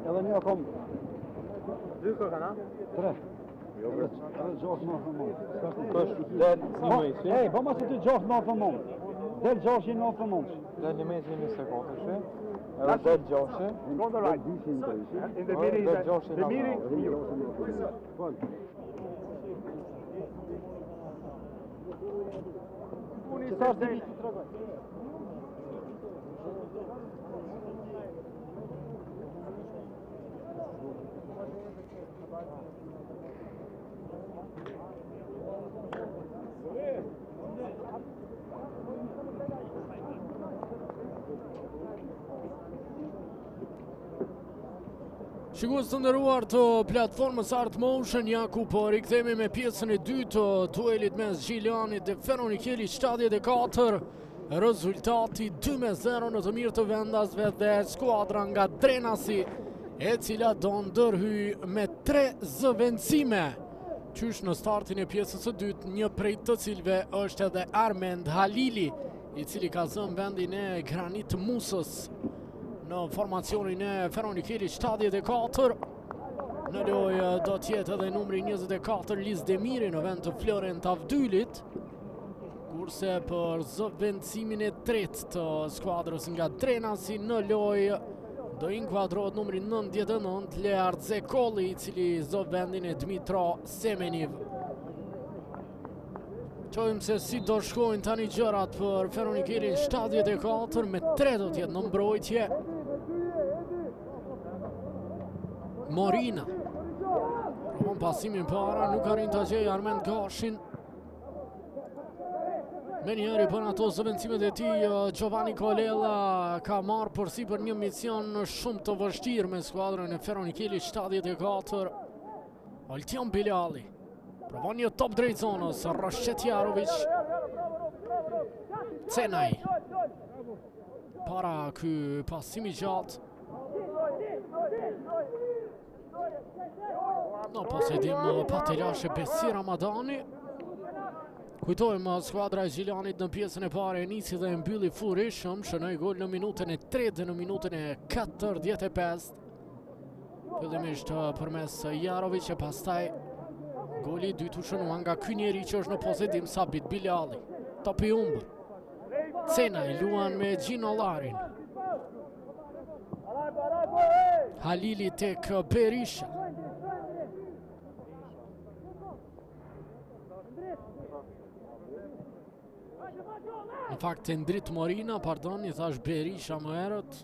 Edhe një kom. 2 kërkan, a? 3. Edhe Gjosh në fëmon. Del një mes. Ej, po mos të gjosh në fëmon. Del gjoshi në fëmon. Del një mes një sekundë, shi. Edhe del gjoshi. Go on the right. In the meeting, the meeting, you. Shikues të nderuar të platformës Art Motion, ja ku po rikthehemi me pjesën e dytë të duelit mes Gjiljanit dhe Feronikeli 74. Rezultati 2-0 në të mirë të vendasve dhe skuadra nga Drenasi, e cila do ndërhyj me 3 zëvendësime. Qysh në startin e pjesës së dytë, një prej të cilve është edhe Armend Halili, i cili ka zënë vendin e Granit Musës në formacionin e Feronikeli 74. Në lojë do tjetë edhe numri 24 Liz Demiri në vend të Florent Avdylit, kurse për zëvendësimin e tretë të skuadrës nga Drenasi në lojë do inkuadrohet numri 99 Leard Zekolli, i cili zë vendin e Dmitro Semeniv. Qojmë se si do shkojnë tani gjërat për Feronikeli 74, me 3 do tjetë në mbrojtje. Morina provon pasimin para, nuk arrin të gjej Armend Gashin. Me njëri për ato zëvendësimet e tij, Giovanni Colella ka marrë përsi për një mision shumë të vështirë me skuadrën e Feronikeli 74. Oltjon Bilali provon një top drejt zonës, Roshet Jarovic. Cenaj para ky pasimi gjatë. Në posedim Patelashe Besi Ramadani. Kujtojmë, skuadra e Gjiljanit në pjesën e parë e nisi dhe mbylli furishëm, shënoi gol në minutën e 3 dhe në minutën e 45. Fillimisht përmes Jarovic e pastaj goli i dytë u shënua nga ky njeri që është në posedim, Sabit Bilali. Topi humbur. Cenaj luan me Gino Larin. Halili tek Berisha. Në fakt Endrit Morina, pardon, i thash Berisha më herët.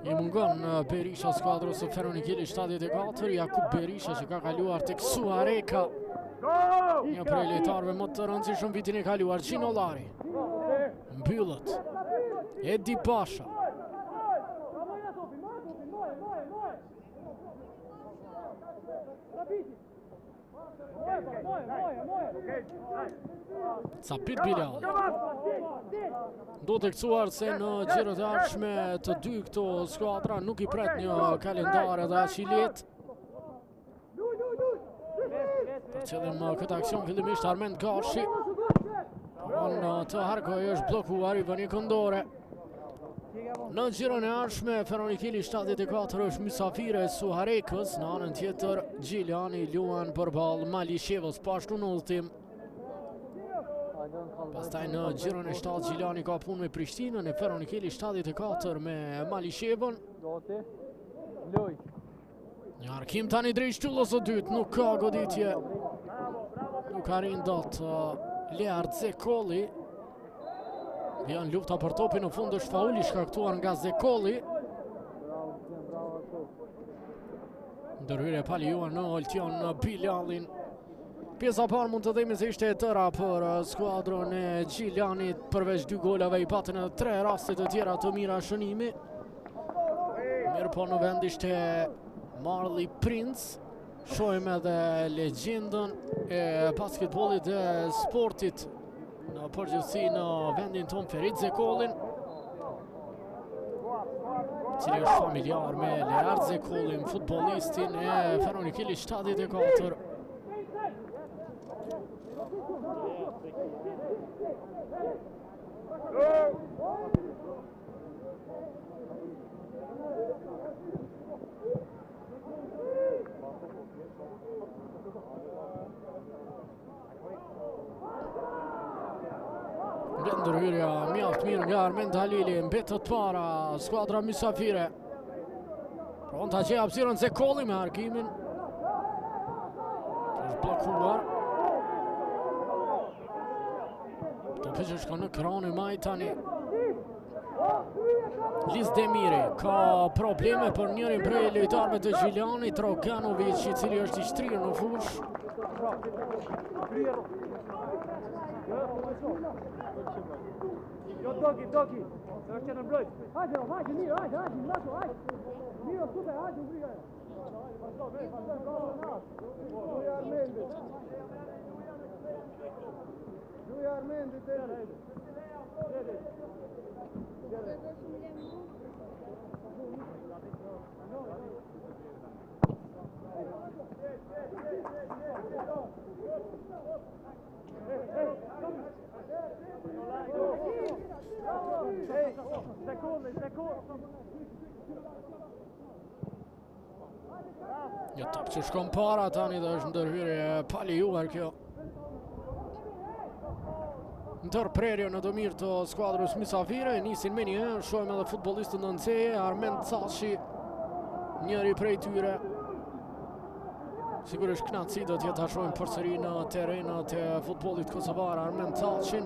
I mungon Berisha skuadrës së Feronikeli 74, Jakub Berisha që ka kaluar tek Suareka. Një prej lojtarëve më të rëndësishëm vitin e kaluar, Gino Lari. Mbyllët. Edi Pasha. Sabit Bilali. Do të kësuar se në gjirët e ardhshme të dy këto skuadra nuk i pret një kalendar edhe aq i lehtë. Për qëllim këtë aksion fillimisht Armend Gashi të harkoj, është blokuar i vënie këndore. Në gjirën e ardhshme Feronikeli 74 është mysafire Suharekës, në anën tjetër Gjiljani luan përballë Malishevës, po ashtu në udhëtim. Pastaj në gjirën e 7 Gjiljani ka punë me Prishtinën, e Feronikeli 74 me Malishevën. Një arkim tani drejt shtyllës së dytë, nuk ka goditje. Nuk arrin dot Leard Zekolli. Vjen lufta për topin në fund, është faul i shkaktuar nga Zekolli. Ndërhyrje palijuar në Oltjon Bilalin. Pjesa parë mund të themi se ishte e tëra për skuadrën e Gjiljanit, përveç 2 golave i patën edhe 3 raste të tjera të mira shënimi. Mirë po në vend ishte Marley Prince. Shohim edhe legjendën e basketbollit dhe sportit në përgjithësi në vendin ton, Ferit Zekollin. cili është familjar me Leart Zekollin, futbollistin e Feronikeli 74. Ndërhyrja mjaft mirë nga Armend Halili, mbetët para skuadra mysafire. Pronta që hapësirën Zekolli me arkimin. Është bllokuar. Topi që shkon në krahun e maj tani. Liz Demiri ka probleme për njërin prej lojtarëve të Gjiljanit, Roganovic, i cili është i shtrirë në fushë. Jo, Doki, është që në mbrojt. Hajde, mirë, hajde, Lato, hajde. Mirë, super, hajde, ubrigaj. Luja Armendit, Një top që shkon para tani dhe është ndërhyrje palijuar kjo. Ndërprerje në dëmir të skuadrës mysafire, nisin me një, shohim edhe futbollistën nënceje, Armend Cashi, njëri prej tyre. Sigurisht knatësi do t'jetë shohim përsëri në terenat e futbollit kosovar Armend Cashin.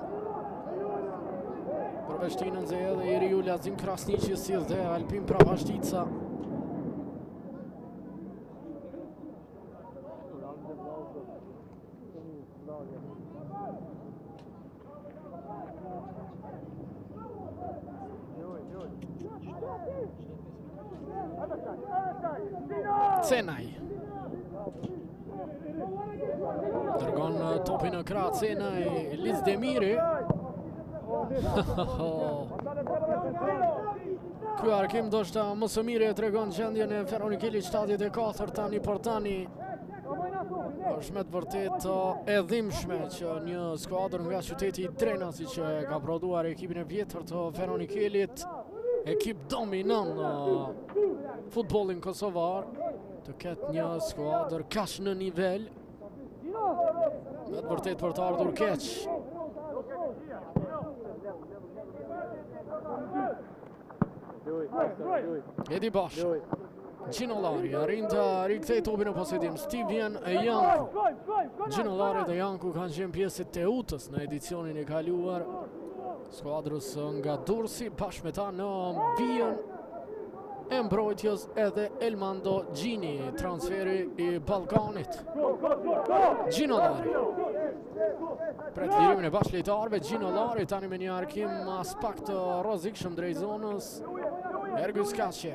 Përveçti nënceje edhe Iriu Lazim Krasniqi si dhe Alpin Pravashtica. Cenaj dërgon topin në krah Cenaj, Liz Demiri. Ky arkim ndoshta më së miri e tregon gjendjen e Feronikelit 74 tani për tani. Është me të vërtet e dhimbshme që një skuadër nga qyteti i Drena, si që ka prodhuar ekipin e vjetër të Feronikelit, ekip dominon futbollin kosovar, të ketë një skuadër kaq në nivel, me të vërtet për të ardhur keq. Edi Bash, Gjinolari, arrin të rikthej topin në posedim, Stivian Janku. Gjinolari dhe Janku kanë qenë pjesë të Teutës në edicionin e kaluar, skuadrës nga Durrësi, bashkë me ta në vijën e mbrojtjes edhe Elmando Gjini, transferi i Ballkanit. Gjinolari pret lirimin e bashkëlojtarëve, Gjinolari tani me një arkim as pak të rrezikshëm drejt zonës, Ergus Kaçe.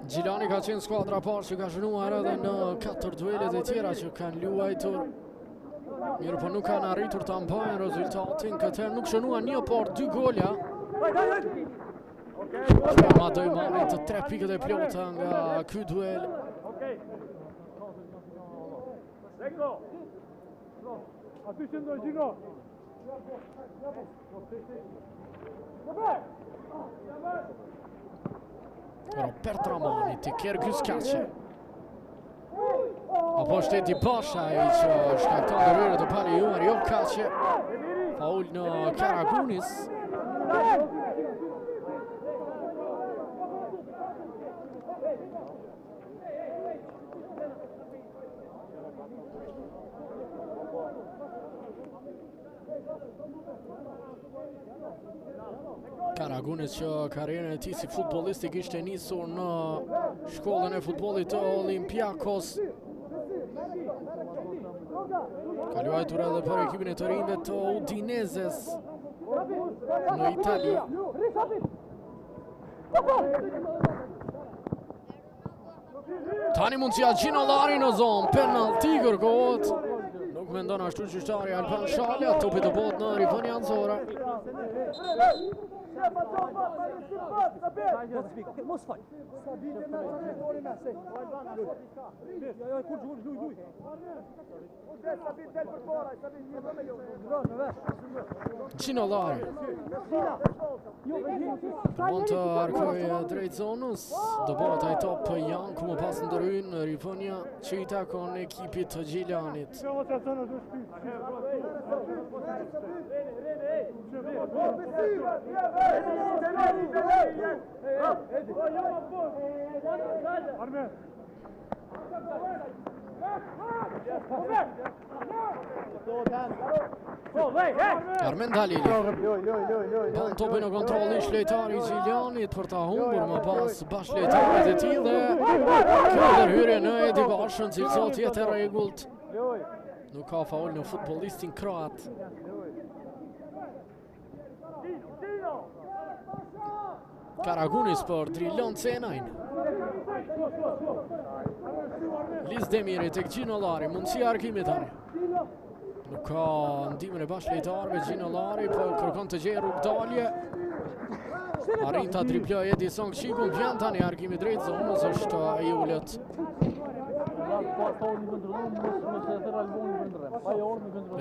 Gjilani ka qenë skuadra parë që ka shënuar edhe në 4 duelet e tjera që kanë luajtur. Mirë, po nuk kanë arritur të mbajnë rezultatin. Këtë herë nuk shënuan një, por 2 gola. Ma do i marrin të 3 pikët e plota nga ky duel. Robert Ramani të Ergus Kaçe. Apo shteti Basha i që shkakton ndërhyrje të palijuar, jo Kaçe. Faul në Karagunis. Karagunis që karrierën e tij si futbollistik ishte nisur në shkollën e futbollit të Olympiakos. Ka luajtur edhe për ekipin e të rinjve të Udinezes në Itali. Tani mundësia Gjinolari në zonë, penalti kërkohet. Nuk mendon ashtu gjyqtari Alban Shalja, topi të botë në rifënia Anzora. Mos fal. Gjinollari mund të arkoj drejt zonës, do bëhet ai top Janku më pas ndërhyn rifënia që i takon ekipit të Gjilanit. Armen Dalili ban topin në kontroll ish lejtari Gjilianit për ta humbur më pas bash lejtarit e tij dhe kjo ndërhyrje në Edi Bashën, cilësot jetë e rregullt. Nuk ka faul në futbollistin kroat. Karagunis për Drilon Cenajn. Liz Demiri tek Gjinollari, mundësia arkimit tani. Nuk ka ndihmën e bashkëlejtarëve, Gjinollari po kërkon të gjejë rrugdalje. Arrin ta dribloj Edison Kçikun, vjen tani arkimi drejt zonës, është ai ulët.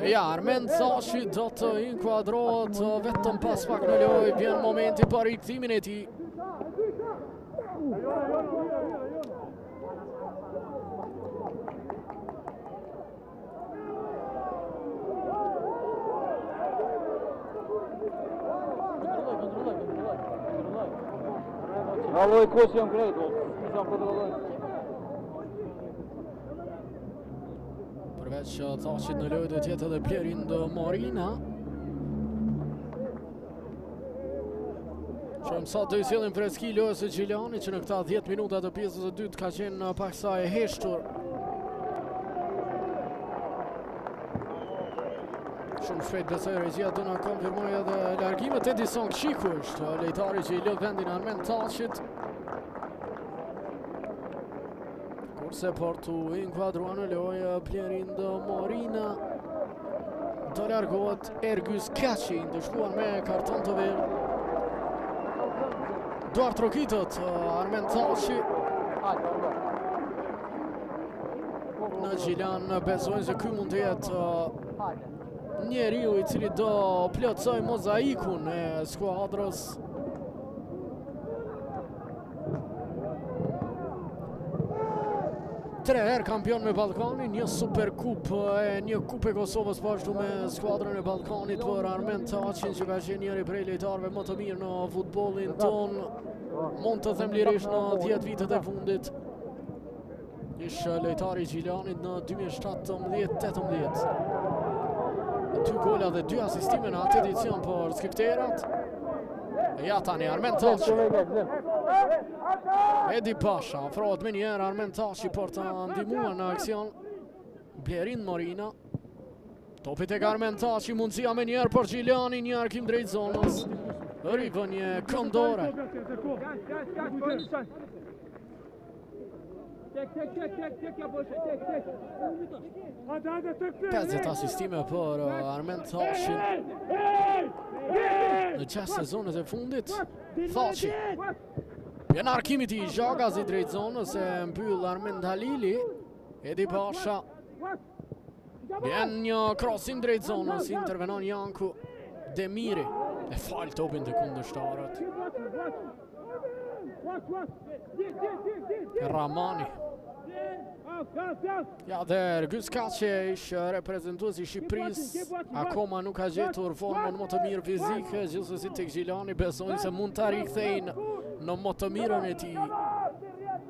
Ja, Armen Cashi do të inkuadrohet vetëm pas pak në lojë, vjen momenti për rikthimin e tij. Alloj kos jam krejt, jam kontrolloj. Përveç Cashit në lojë do të jetë edhe Plerind Morina. Shumë sa do i sjellin freski lojës së Gjilanit që në këta 10 minuta të pjesës së dytë ka qenë paksa e heshtur. Shumë shpejt besoj regjia do na konfirmojë edhe largimet. Edison Kçiku është lejtari që i lë vendin Armen Cashit. Kurse për të inkuadruar në lojë Plerind Morina. Do largohet Ergjys Kaçi, ndëshkuar me karton të verdh. Duart trokitët Armen Cashi. Në Gjilan besojnë se ky mund të jetë njeriu i cili do plotësoj mozaikun e skuadrës. Tre herë kampion me Ballkanin, një Superkup e një Kupë e Kosovës po ashtu me skuadrën e Ballkanit për Armen Cachin që ka qenë njëri prej lojtarëve më të mirë në futbollin ton. Mund të them lirisht në 10 vitet e fundit. Ishte lojtari i Gjilanit në 2017-18. 2 gola dhe 2 asistime në atë edicion për skipterat. Ja tani Armen Cashi. Edi Pasha afrohet me njerë Armen Cashi për të ndihmuar në aksion. Plerind Morina. Topi tek Armen Cashi, mundësia me njerë për Gjilani, një arkim drejt zonës. Rivënje këndore. Tek, ja bëshe, tek. 50 asistime për Armen Cashin në 6 sezonet e fundit. Cashi. Vjen arkimit i Zhagazi drejt zonës e mbyll Armen Dalili. Edi Pasha. Vjen një krosim drejt zonës, intervenon Janku Demiri. E fal topin të kundërshtarët. Ramani. Ja dhe Ergjys Kaçi ishte reprezentues i Shqipërisë, akoma nuk ka gjetur formën më të mirë fizike, gjithsesi tek Gjilani besojnë se mund ta rikthejnë në më të mirën e tij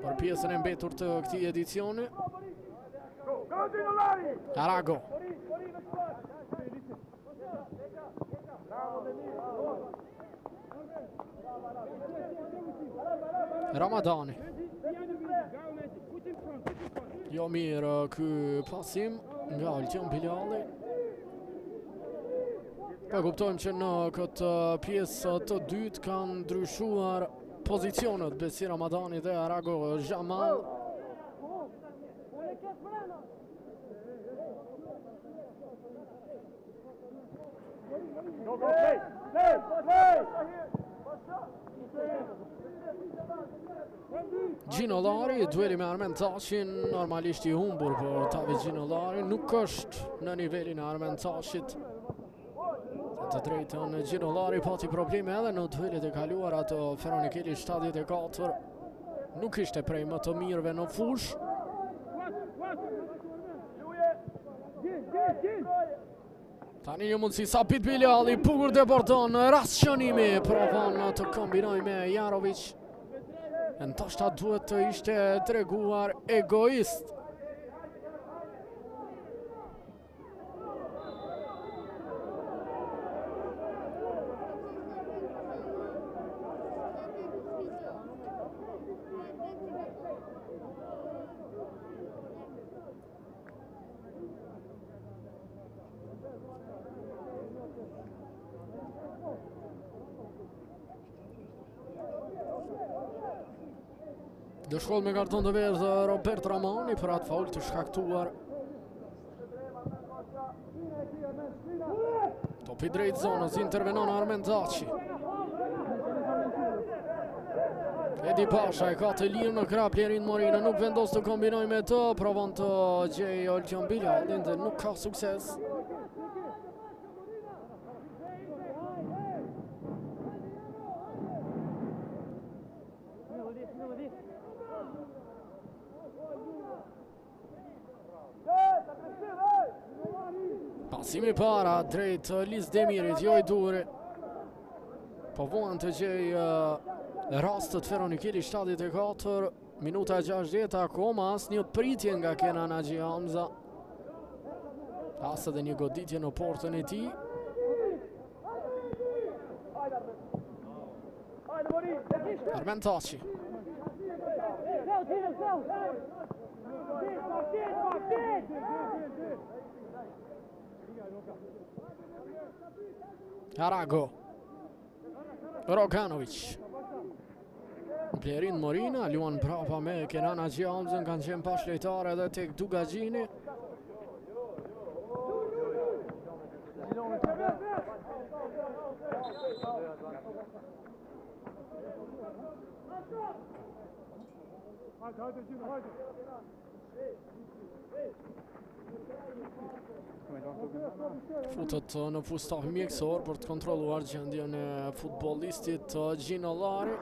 për pjesën e mbetur të këtij edicioni. Arago. Ramadani. Jo mirë ky pasim nga Alqen Bilali. Pa kuptojmë që në këtë pjesë të dytë kanë ndryshuar pozicionet Besi Ramadani dhe Arago Jamal. Gjinollari, dueli me Armen Tashin, normalisht I humbur, por Tavi Gjinollari nuk është në nivelin e Armen Tashit. Të drejtën Gjinollari pati probleme edhe në duelet e kaluara të Feronikeli 74. Nuk ishte prej më të mirëve në fush. Tani një mundësi Sapit Biljali, bukur deporton, rast qënimi, provon të kombinoj me Jarovic. Ndoshta duhet të ishte treguar egoist. Do shkoll me karton të verdhë Robert Ramani për atë faul të shkaktuar. Topi drejt zonës, intervenon Armen Tashi. Edi Pasha e ka të lirë në krap Lerin Morina, nuk vendos të kombinoj me të, provon të gjej Olqion Biljaldin dhe nuk ka sukses. Pasimi para drejt Liz Demirit, jo I duri. Po vuan të gjej rastet Feronikeli 74, minuta 60 akoma, as një pritje nga Kenan Haxhi Hamza. As edhe një goditje në portën e tij. Armen Tashi. Arago, Roganovic, Lerin Morina, luan brapa me Kenan Haxhi Hamzën, kanë qenë pashlejtare edhe tek Dugagjini. Futet në fustaf mjekësor për të kontrolluar gjendjen e futbollistit Gjinollari.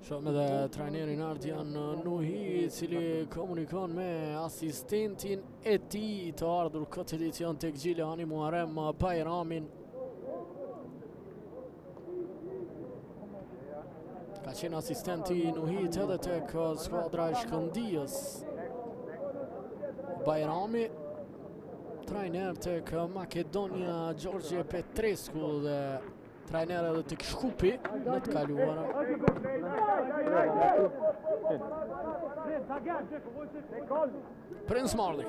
Shohim edhe trajnerin Ardian Nuhi, I cili komunikon me asistentin e tij të ardhur këtë edicion tek Gjilani, Muharrem Bajramin. Ka qenë asistenti I Nuhit edhe tek skuadra e Shkëndijës. Bajrami, trajner tek Makedonia Gjorgje Petrescu dhe trajner edhe tek Shkupi në të kaluara. Prince Marley.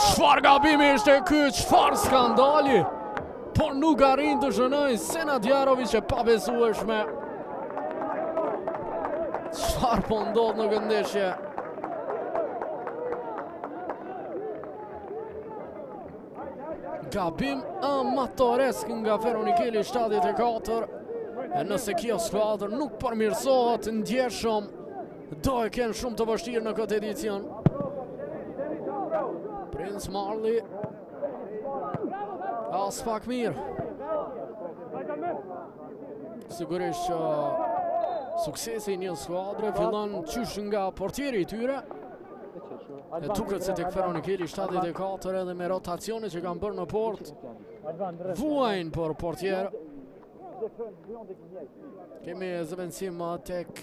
Çfarë gabimi ishte ky, çfarë skandali! Por nuk arrin të shënoj Senad Jarovic e pabesueshme. Çfarë po ndodh në këtë ndeshje? Gabim amatoresk nga Feronikeli 74. E nëse kjo skuadër nuk përmirësohet ndjeshëm, do e kenë shumë të vështirë në këtë edicion. Prince Marley, as pak mirë. Sigurisht që suksesi I një skuadre fillon qysh nga portieri I tyre. E duket se tek Feronikeli 74 edhe me rotacione që kanë bërë në port, vuajnë për portier. Kemi zëvendësim tek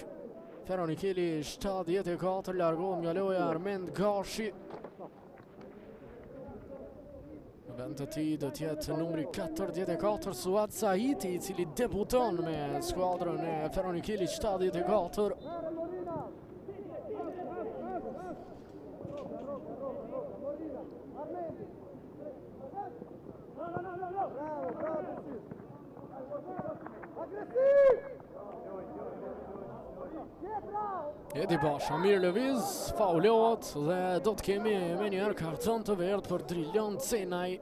Feronikeli 74, largohet nga loja Armend Gashi. Në vend të tij do të jetë numri 44 Suat Sahiti, I cili debuton me skuadrën e Feronikeli 74. Edi Basha, mirë lëviz, faulohet dhe do të kemi me njerë karton të verdh për Drilon Cenaj.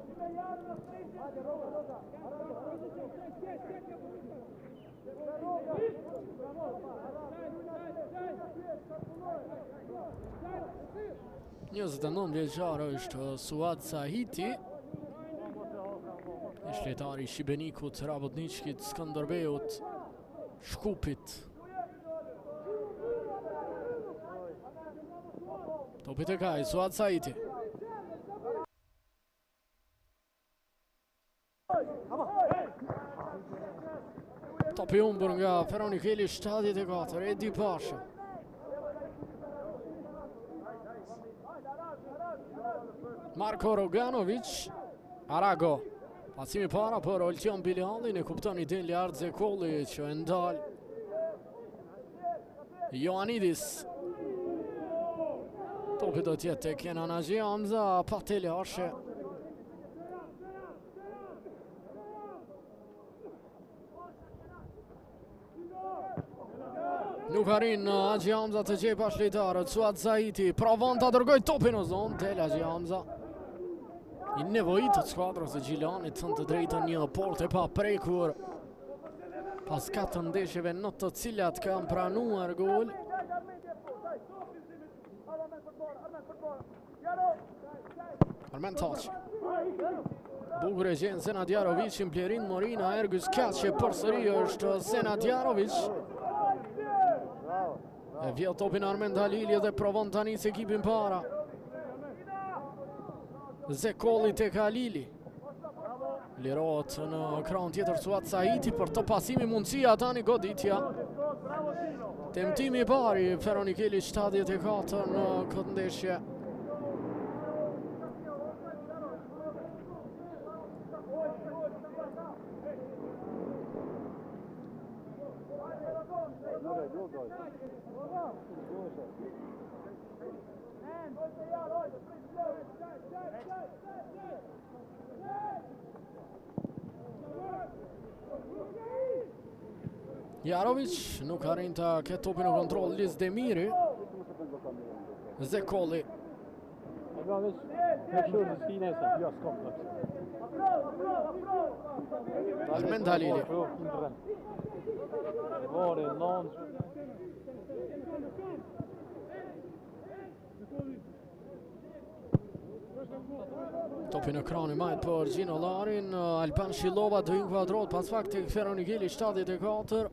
Njëzët e 9 vjeçar është Suad Sahiti, është lojtari i Shibenikut, Rabotničkit, Skënderbeut, Shkupit. Topit e kaj, Suad Sahiti. Topi umbër nga Feroni Keli, 74, Edi Pasha. Marko Roganovic, Arago. Pasimi para për Oltjan Biliallin, e kupton i din Lart Zekolli që e ndal. Ioannidis. Topi do tjetë të Kenan Haxhi Hamza, Pateli Ashe. Nuk arrin Haxhi Hamza të gjej pas lojtarët. Suad Sahiti provon ta dërgoj topin në zonë, tel Haxhi Hamza. I nevojitë të skuadrës e Gjilanit thënë të drejtën një portë e pa prekur. Pas 4 ndeshjeve në të cilat kanë pranuar gol. Armen Taçi. Bukur e gjen Senad Jarovicin, Blerin Morina, Ergus Kaçe, përsëri është Senad Jarovic. E vjen topin Armen Halili dhe provon tani se ekipin para. Zekolli tek Halili. Lirohet në ekran tjetër Suad Sahiti për të pasimi mundësia tani goditja. Temtimi i pari Feroni Keli 74 në këtë ndeshje. Jarovic nuk arrin të ketë topin në kontroll, Liz Demiri. Zekolli. Armen Halili. Topin në krani majt për Gjino Larin. Alban Shilova do inkuadrohet pas fakti Feroni Keli 74.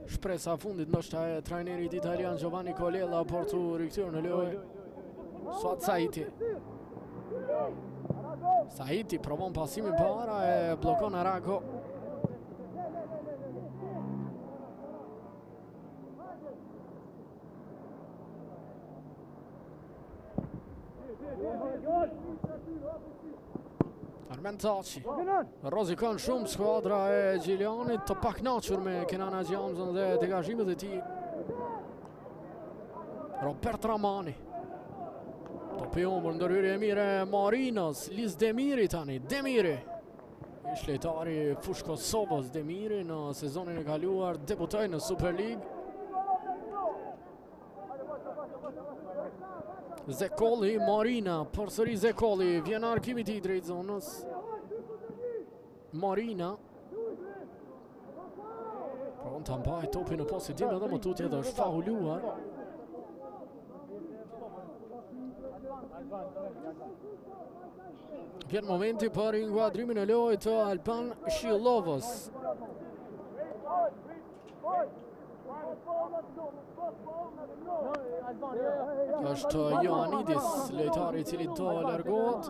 Shpresa fundit ndoshta e trajnerit italian Giovanni Colella për të rikthyer në lojë. Suad Sahiti. Sahiti provon pasimin para e bllokon Arago. Armen Taçi. Rrezikon shumë skuadra e Gjiljanit, të paknaqur me Kenan Haxhi Hamzën dhe degazhimet e tij. Robert Ramani. Topi humbur, ndërhyrje e mire Marinos, Liz Demiri tani, Demiri. Ish lojtari fush Kosovës Demiri në sezonin e kaluar debutoi në Super League. Zekolli, Marina, përsëri Zekolli, vjen arkimi i tij drejt zonës. Marina. Provon ta mbajë topin në posedim edhe më tutje dhe është fauluar. Vjen momenti për inkuadrimin e lojë të Alban Shilovës. Është Ioannidis, lojtari i cili do largohet.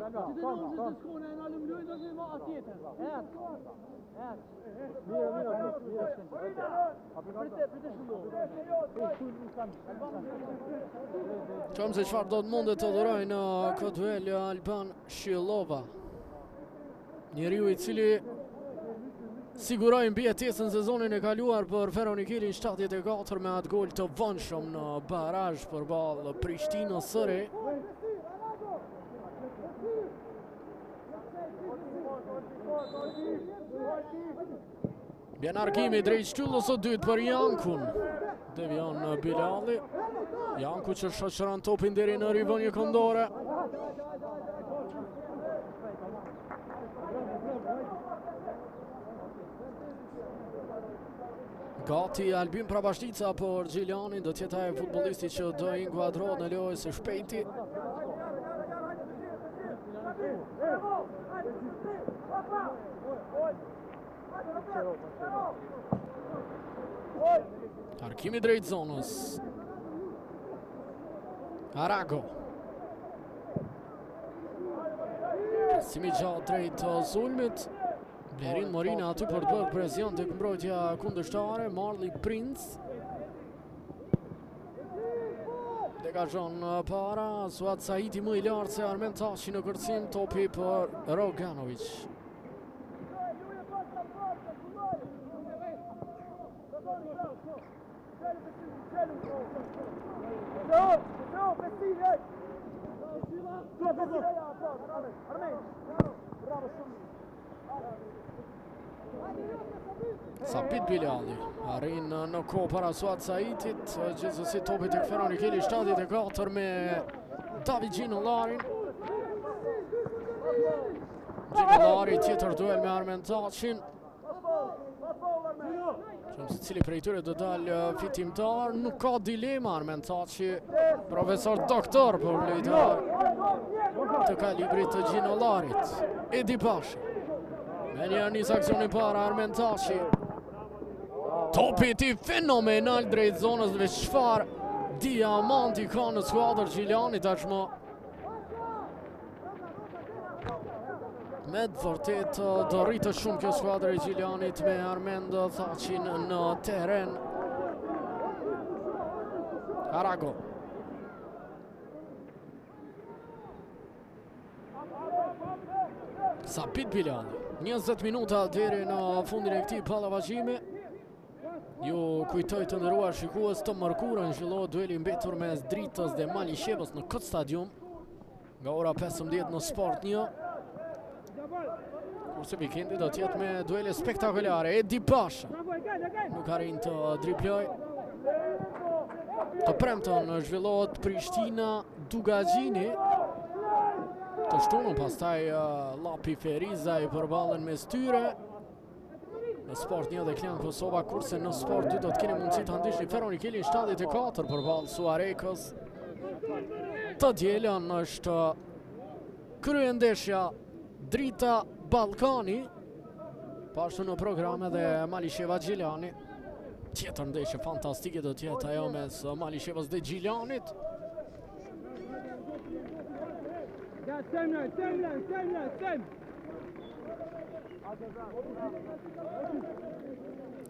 Qëmë se çfarë do të mundet të dhurojë në këtë duel Alban Shilova. Njeriu i cili siguroi mbijetesën sezonin e kaluar për Feroni Keli 74 me atë gol të vonshëm në barazh përballë Prishtinës së Re. Bjen argimi drejt shtyllës së dytë për Jankun. Devion Bilali. Janku që shoqëron topin deri në rivënje këndore. Gati Albin Prabashtica për Gjilianin, do tjetë e futbolisti që do inkuadrohet në lojë së shpejti. Arkimi drejt zonës. Arago. Simi gjatë drejt sulmit. Blerin Morina aty për të bërë presion të mbrojtja kundërshtare. Marley Prince. Degazhon para. Suat Saiti më i lartë se Armen Tashi në kërcim. Topi për Roganovic. Sapit Bilali arrin në kohë para Suat Saitit, gjithsesi topi tek Feroni Keli, 74 me David Gjinollarin. Gjinollari tjetër duel me Armen Tashin. Se cili prej tyre do dalë fitimtar, nuk ka dilema. Armen Tashi, profesor doktor për lojtar të kalibrit të Gjinollarit. Edi Pasha. Me një njës aksioni para Armen Tashi. Topi ti fenomenal drejt zonës dhe çfarë diamanti ka në skuadrë Gjiliani tashmë. Me të vërtet do rritë shumë kjo skuadrë e Gjilianit me Armen Tashin në teren. Arago. Sapit Bilali. 20 minuta deri në fundin e këtij pallavashimi. Ju kujtoj të nderuar shikues, të mërkurën zhvillohet dueli mbetur mes Dritës dhe Malishevës në këtë stadium nga ora 15 në Sport 1. Kurse vikendi do tjetë me duele spektakolare. Edi Pasha nuk arrin të driploj. Të premton zhvillohet Prishtina Dugagjini. Të shtunën pastaj Lapi Feriza i përballën mes tyre. Në Sport 1 dhe Klan Kosova, kurse në Sport 2 do të keni mundësi të ndihni Feroni Keli 74 përballë Suarekës. Të dielën është kryendeshja Drita Ballkani, pashtu në program edhe Malisheva Gjiliani. Tjetër ndeshje fantastike do tjetë ajo mes Malishevës dhe Gjilianit.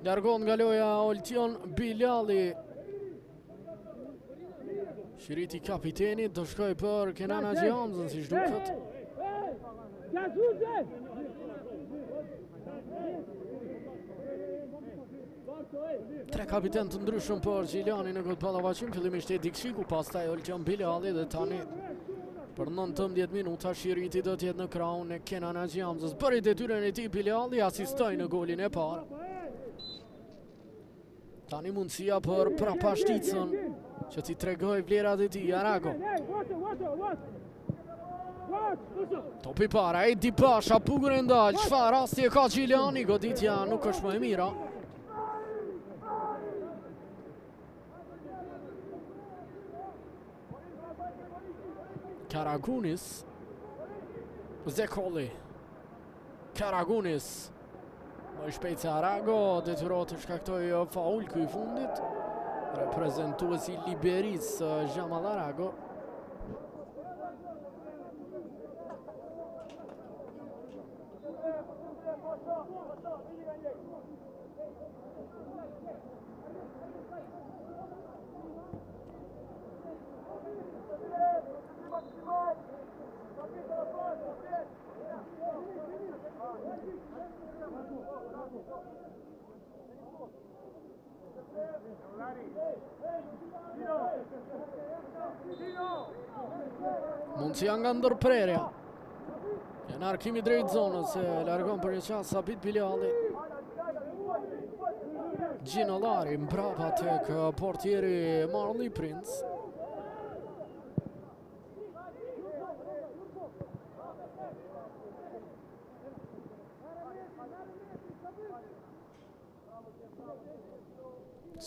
Largon nga loja Oltion Bilali. Shiriti kapiteni do shkoj për Kenan Haxhihamzën si shduket. Tre kapiten të ndryshëm për Gjiliani në këtë pallavashim, fillimisht Edi Kshiku, pastaj Oltion Bilali dhe tani për 19 minuta Shiriti do tjetë në krahun e Kenan Haxhihamzës. Bëri detyrën e tij Bilali, asistoi në golin e parë. Tani mundësia për Prapashticën që t'i tregoj vlerat e tij. Arago. Topi para, Edi Pasha, pugur e ndalë, çfarë rasti e ka Gjiliani, goditja nuk është më e mira. Karagunis. Zekoli. Karagunis. Më shpejt se Arago detyrohet të shkaktoj faul ky i fundit. Reprezentuesi Liberis Jamal Arago. Mundësia nga ndërprerja. Narkimi drejt zonës e largon për një qas Sabit Biljali. Gjinolari mbrapa tek portieri Marley Prince.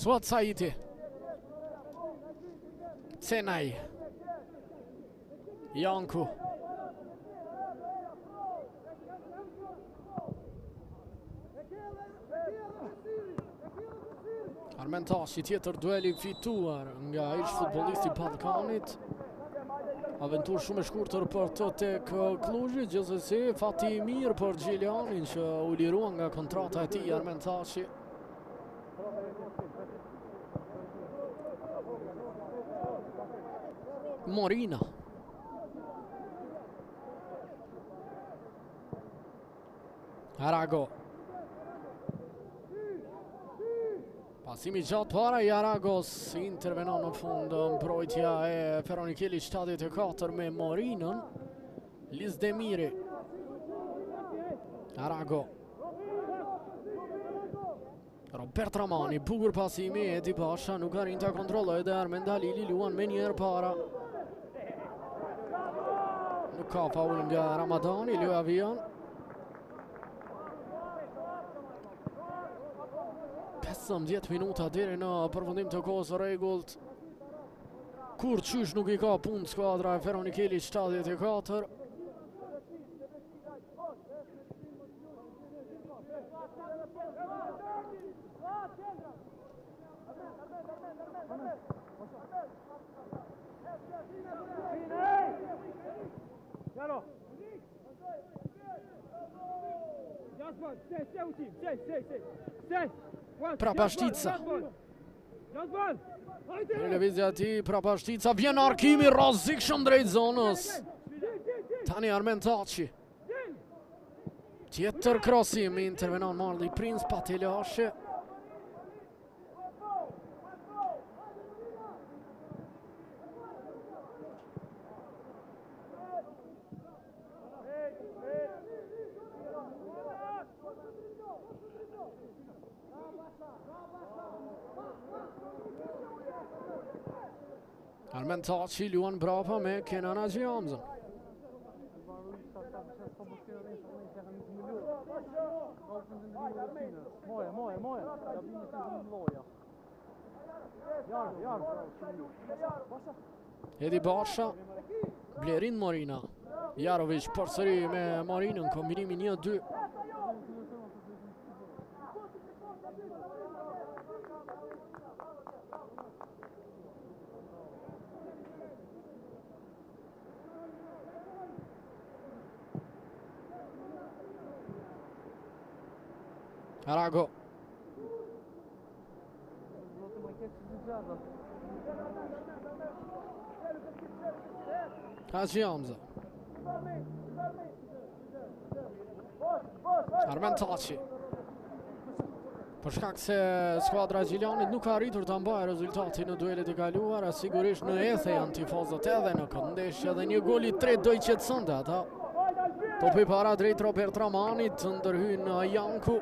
Suat Saiti. Cenaj. Janku. Armen Tashi, tjetër dueli fituar nga ish futbollisti Ballkanit. Aventur shumë e shkurtër për të tek Kluzhi, gjithsesi fati i mirë për Gjilianin që u lirua nga kontrata e tij Armen Tashi. Morina. Arago. Pasimi gjatë para i Aragos intervenon në fund mbrojtja e Feronikeli 74 me Morinën. Lizdemiri. Arago. Robert Ramani, bukur pasimi, Edi Basha nuk arrin ta kontrollojë dhe Armen Dalili luan me njerë para. Nuk ka faul nga Ramadani, Lua Vian. 15 minuta deri në përfundim të kohës rregullt. Kur qysh nuk i ka punë skuadra e Feronikeli 74. Prapashtica. Televizja ti Prapashtica, vjen arkimi rrezikshëm drejt zonës. Tani Armen Tashi. Tjetër krosim, intervenon Marley Prince, pa të lashe. Armen Tashi luan brapa me Kenan Haxhihamzën. Edi Basha, Blerin Morina. Jarovic përsëri me Morinën, kombinimi 1-2. Arago. Haxhihamza. Armen Tashi. Për shkak se skuadra e Gjilianit nuk ka arritur të mbajë rezultatin në duelet e kaluara, sigurisht në ethe janë tifozët edhe në këndeshje dhe një gol i tretë do i qetësonte ata. Topi para drejt Robert Ramanit, ndërhyn Janku.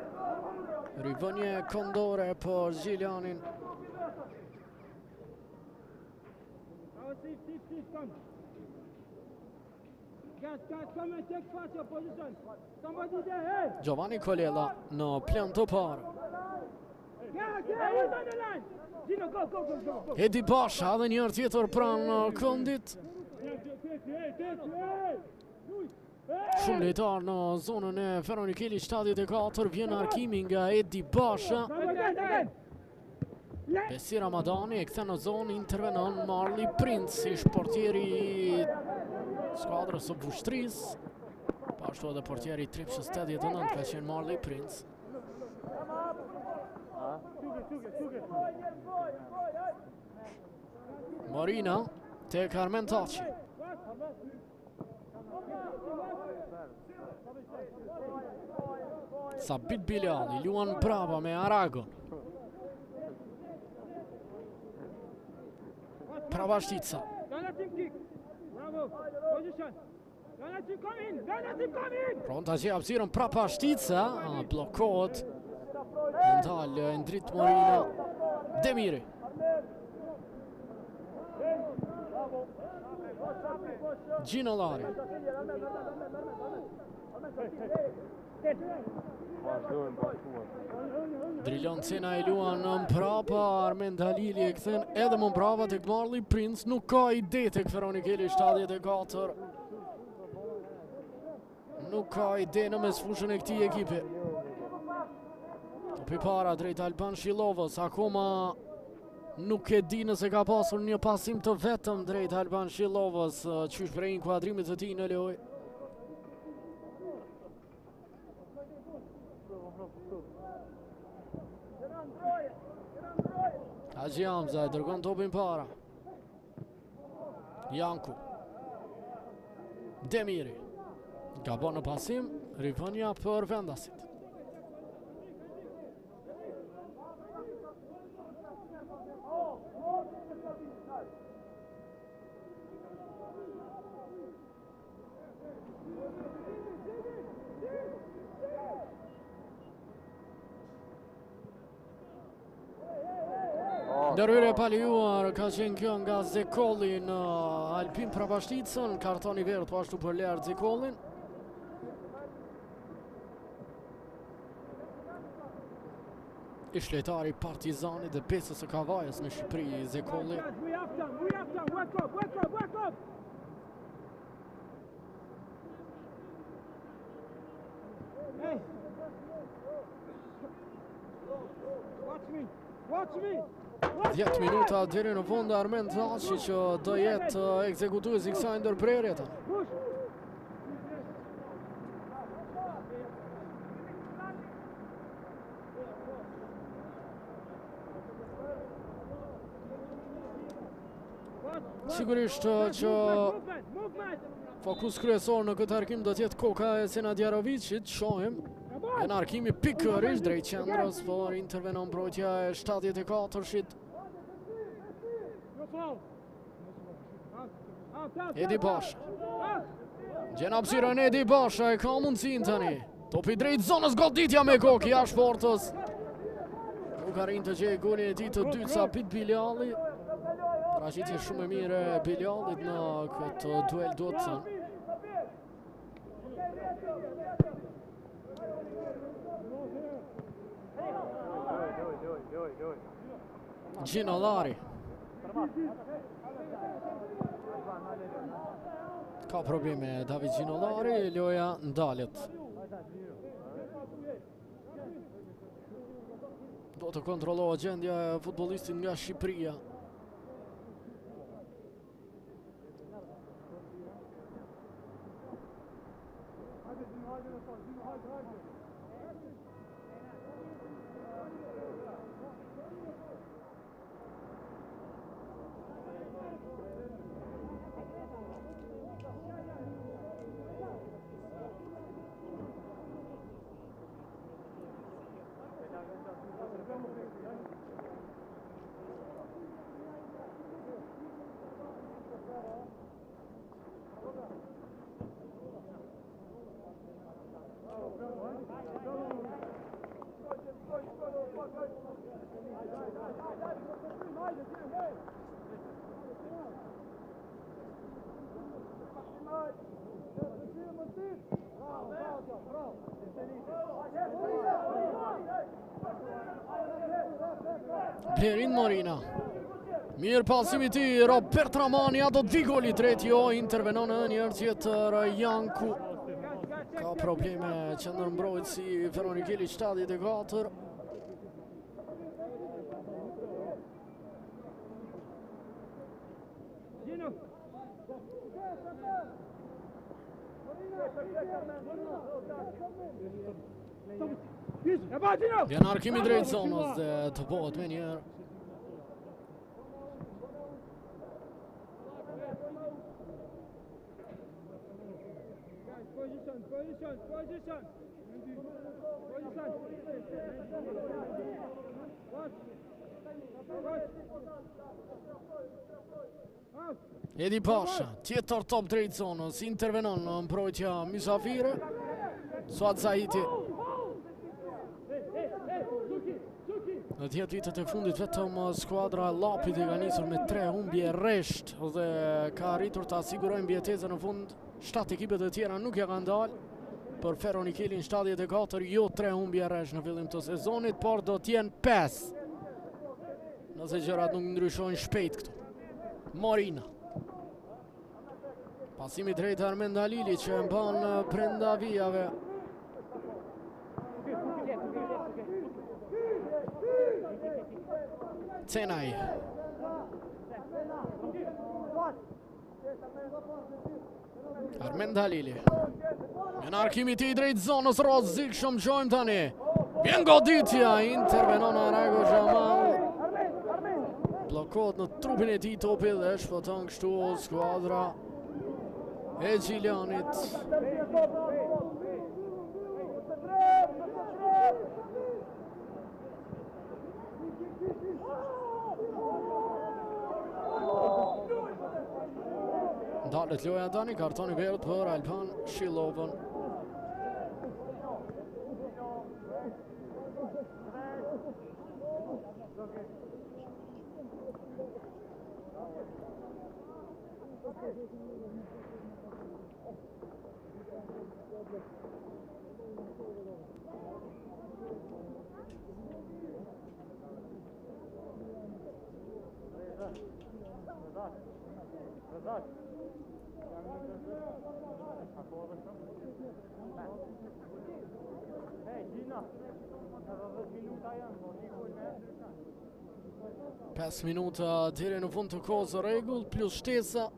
Rivënje kondore për Gjilianin. Giovanni Colella në plan të parë. Edi Basha dhe njërë tjetër pranë këndit. Shumë lejtar në zonën e Feronikeli 74, vjen arkimi nga Edi Basha. Besi Ramadani e kthen në zonë, intervenon Marley Prince, ish portieri skuadrës së Vushtrisë. Pashtu edhe portieri Tripshës 89 ka qenë Marley Prince. Morina tek Armen Tashi. Sabit Biljali luan brava me Aragon. Prapashtica. Pronta që hapësirën prapa Shtica, blokohet. Ndal Endrit Morina, Demiri. Gjinollari. Drilon Cena e luan në mprapa, Armend Halili e kthen edhe më mprapa tek Marli Prince, nuk ka ide tek Feronikeli 74. Nuk ka ide në mesfushën e këtij ekipi. Topi para drejt Alban Shillovës, akoma nuk e di nëse ka pasur një pasim të vetëm drejt Alban Shillovës, qysh prej inkuadrimit të tij në lojë. Haxhi Hamza e dërgon topin para. Janku. Demiri. Gabon në pasim, rivënia për vendasit. Ndërhyrje pa lejuar ka qenë kjo nga Zekolli në Alpin Prapashticën, kartoni verdh po ashtu për Leard Zekollin. Ish lojtari Partizanit dhe Besës së Kavajës në Shqipëri, Zekolli. Watch me. 10 minuta deri në fund, Armend Haçi që do jetë ekzekutuesi i kësaj ndërprerje tani. Sigurisht që fokus kryesor në këtë arkim do të jetë koka e Senadjarovicit, shohim. Në arkimi pikërisht drejt qendrës, por intervenon mbrojtja e 74-shit. Edi Basha. Gjen hapësirën Edi Basha, e ka mundësin tani. Topi drejt zonës, goditja me kokë jashtë portës. Nuk arrin të gjejë golin e tij të dytë Sapit Biljali. Paraqitje shumë e mirë e Biljalit në këtë duel, duhet të thënë. Gjinollari. Ka probleme David Gjinollari, loja ndalet. Do të kontrollohet gjendja e futbollistit nga Shqipëria. Blerin Morina. Mirë pasimi ti, Robert Ramani, do të vi goli tret, jo, intervenon në njërë tjetër Janku. Ka probleme qendër mbrojtësi Feronikeli 74. Vjen arkimi drejt zonës dhe të bëhet me njerë. Position. Edi Pasha, tjetër top drejt zonës, intervenon në mbrojtja mysafire. Suat Zahiti. Në 10 vitet e fundit vetëm skuadra e Llapit ka nisur me 3 humbje rresht dhe ka arritur të asigurojnë mbjetesën në fund. 7 ekipet e tjera nuk ja kanë dalë. Për Ferro Nikelin 74, jo 3 humbje rresht në fillim të sezonit, por do t'jenë 5. Nëse gjërat nuk ndryshojnë shpejt këtu. Morina. Pasimi drejt Armend Halili që mban brenda vijave. Cenaj. Armend Halili. Në arkimi ti drejt zonës Rozik shumë gjojmë tani. Vjen goditja, intervenon Arago Jamal. Blokot në trupin e ti topi dhe shpëton kështu skuadra e Gjiljanit. Dalet loja tani, kartoni verdh për Alban Shilovën. Pes minuta deri në fund të kohës rregull plus shtesa.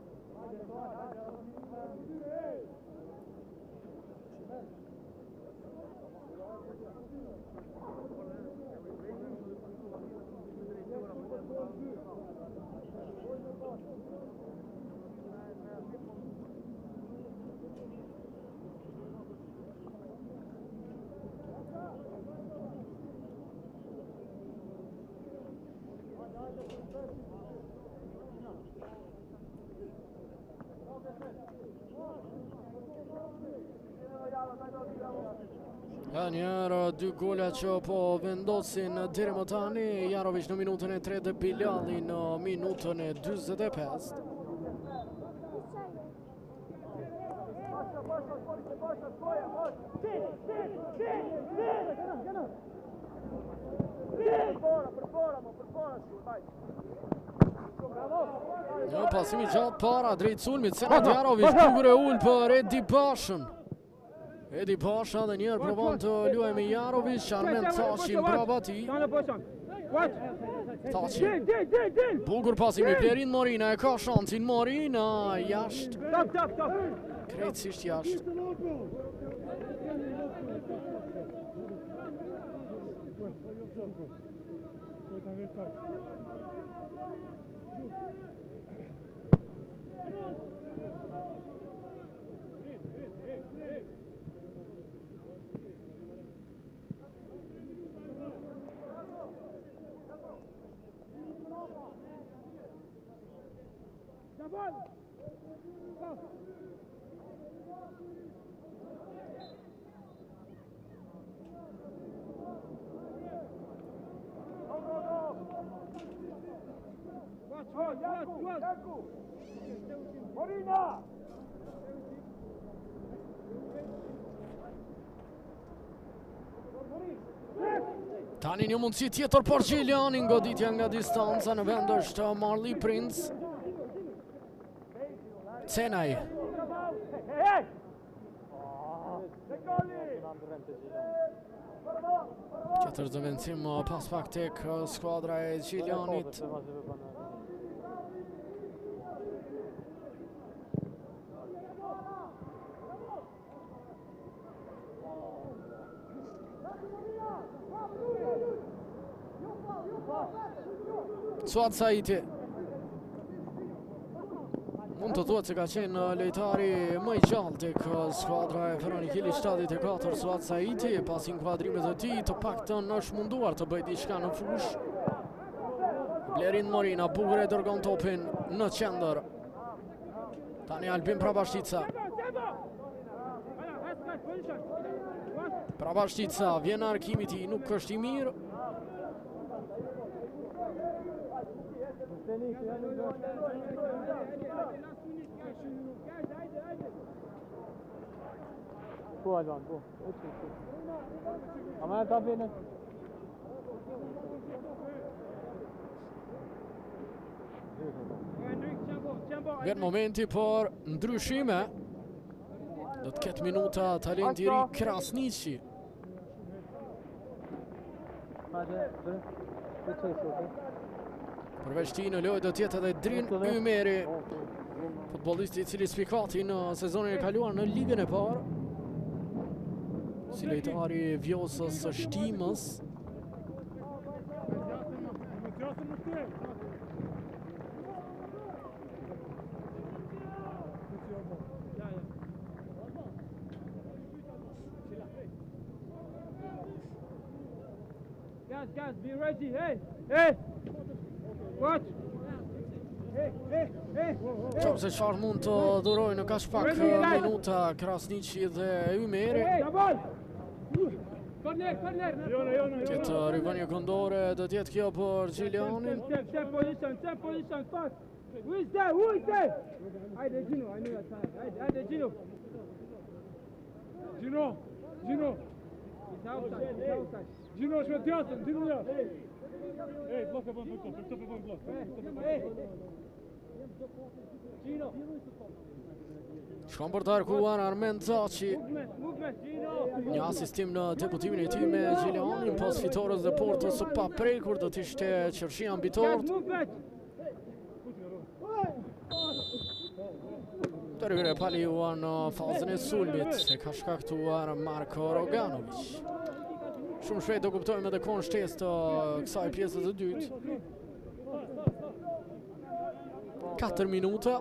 Njerë 2 gola që po vendosin deri më tani. Jarovic në minutën e 3 dhe Bilali në minutën e 45. Një pasimi gjatë para drejt sulmit. Senat Jarovic bukur e ul për Edi Pashën. Edi Pasha dhe njerë provon të luaj me Jarovic, Armend Tashi mbrapa ti. Tashi. Bukur pasimi Plerin Morina, e ka shansin Morina, jashtë. Krejtësisht jashtë. Tani një mundësi tjetër për Gjiljanin, goditja nga distanca në vend është Marli Prince. Cenaj. Tjetër zëvendësim pas pak tek skuadra e Gjiljanit. Suat Zahiti. Mund të thuhet se ka qenë lojtari më i gjallë tek skuadra e Ferro Nikeli 74. Suat Zahiti pas inkuadrimit të tij të paktën është munduar të bëjë diçka në fushë. Blerin Morina, bukur e dërgon topin në qendër. Tani Albin Prabashtica. Prabashtica, vjen arkimi ti, nuk është i mirë. Po Alban, po. Ama ta vjen. Vjen momenti për ndryshime. Do të ketë minuta talenti i ri Krasniqi. Përveç tij në lojë do të jetë edhe Drin Ymeri, futbollisti i cili spikati në sezonin e kaluar në ligën e parë. Si lojtari Vjosës së Shtimës. Guys, be ready. Hey! Watch! Qo se çfarë mund të dhurojë në kaq pak minuta Krasniqi dhe Ymeri. Këtë rivënje këndore do t'jetë kjo për Gjilianin. Ten position, fast. Who is there? Haydi Gino, I know your time. Haydi Gino. Gino. It's outside. Gino, şöyle diyorsun, Gino ya. Hey, blok yapalım, blok. Gino. Shkon për të arkuar Armen Caci. Movement, Gino. Një asistim në debutimin e tij me Gjilianin pas fitores dhe Portos së paprekur do të ishte qershia mbitort. Të rëgëre paliuar në fazën e sulmit se ka shkaktuar Marko Roganovic. Shumë shpejt do kuptojmë edhe kohën shtesë të kësaj pjesës së dytë. 4 minuta.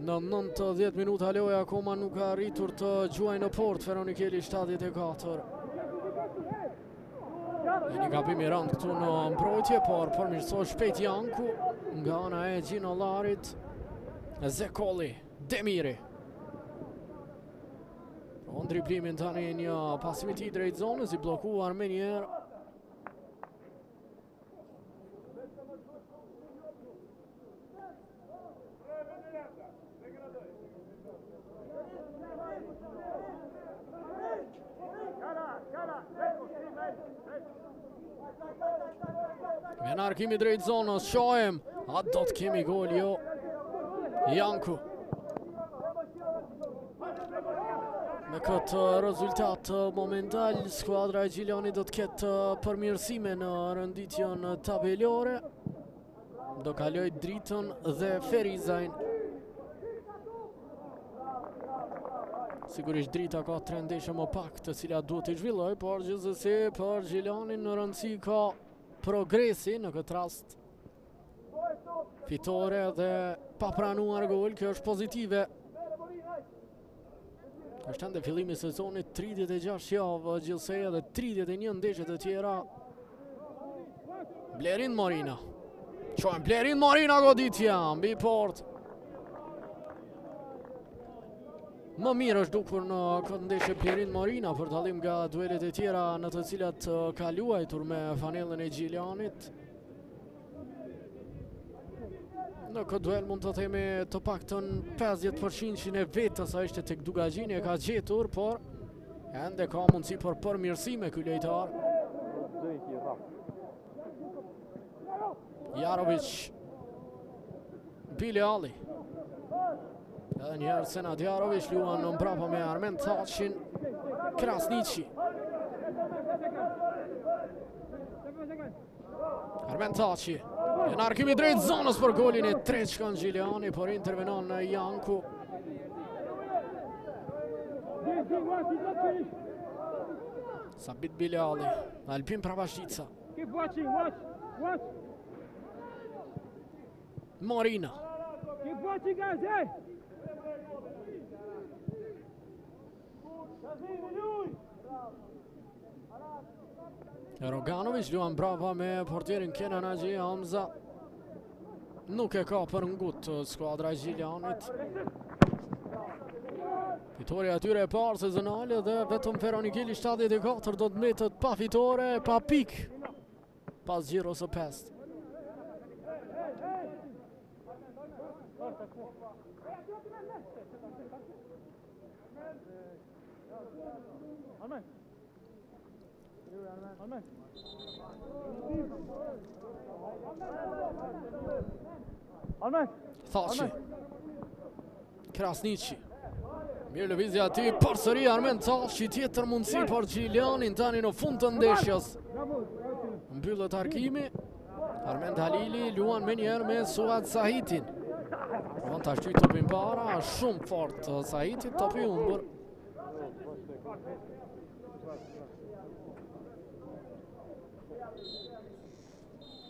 Në 90 minuta loja akoma nuk ka arritur të gjuajë në port Feronikeli 74. Dhe një gabim i rëndë këtu në mbrojtje, por përmirësoj shpejt Janku nga ana e Gjinollarit. Zekolli, Demiri. On driblimin tani një pasimit i drejt zonës, i blokuar me njerë. Vjen arkimi drejt zonës, shohem, a do të kemi gol jo. Janku. Me këtë rezultat momental, skuadra e Gjilianit do të ketë përmirësime në rënditjen tabelore. Do kaloj Dritën dhe Ferizajn. Sigurisht Drita ka 3 ndeshje më pak të cilat duhet të zhvilloj, por gjithsesi për Gjilianin në rëndësi ka progresi në këtë rast. Fitore dhe papranuar gol, kjo është pozitive. Është ende fillimi i sezonit 36 javë gjithsej dhe 31 ndeshje të tjera. Blerin Morina. Qojnë Blerin Morina goditja mbi port. Më mirë është dukur në këtë ndeshje Blerin Morina për dallim nga duelet e tjera në të cilat ka luajtur me fanellën e Gjilianit. Në këtë duel mund të themi të paktën 50% e vetës a ishte tek Dugagjini e ka gjetur, por ende ka mundësi për përmirësime ky lojtar. Jarovic, Bile Ali. Edhe njëherë Senad Jarovic luan në mbrapa me Armen Cacin. Krasniqi. Armen Caci. Në arkimi drejt zonës për golin e 3 shkon Gjiliani, por intervenon në Janku. Sabit Biljali, Albin Prabashtica. Morina. Roganovic luan brava me portierin Kenan Hagi Hamza. Nuk e ka për ngut skuadra e Gjilianit. Fitoria atyre e parë sezonale dhe vetëm Feronikeli 74 do të mbetet pa fitore, pa pik pas gjirës së 5. Thaçi, Krasniqi, mirë lëvizja aty, përsëri Armen Thaçi, tjetër mundësi për Gjilianin tani në fund të ndeshjes. Mbyllet arkimi, Armen Halili luan me njerë me Suad Sahitin. Provan ta shtyjë topin para, shumë fort Sahitit, topi humbur.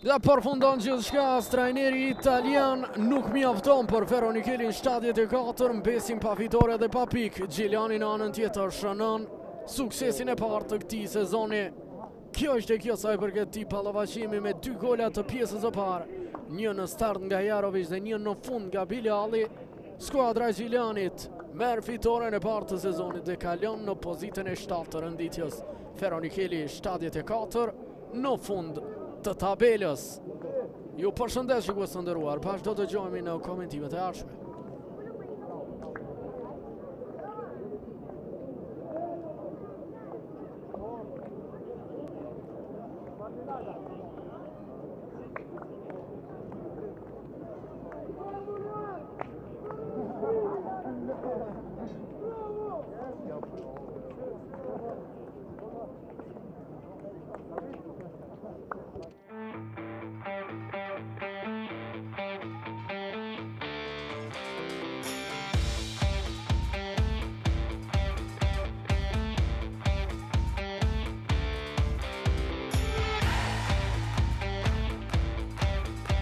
Dhe përfundon gjithçka, trajneri italian nuk mjafton për Feronikelin 74, mbesim pa fitore dhe pa pik. Gjiliani në anën tjetër shënon suksesin e parë të këtij sezoni. Kjo është e kjo sa i përket këtij pallavaçimi me 2 gola të pjesës së parë. Një në start nga Jarovic dhe një në fund nga Bilali. Skuadra e Gjilianit merr fitoren e parë të sezonit dhe kalon në pozitën e 7 të renditjes. Feronikeli 74 në fund të tabelës. Ju përshëndes shikues të nderuar, bashkë do të dëgjojmë në komentimet e ardhshme.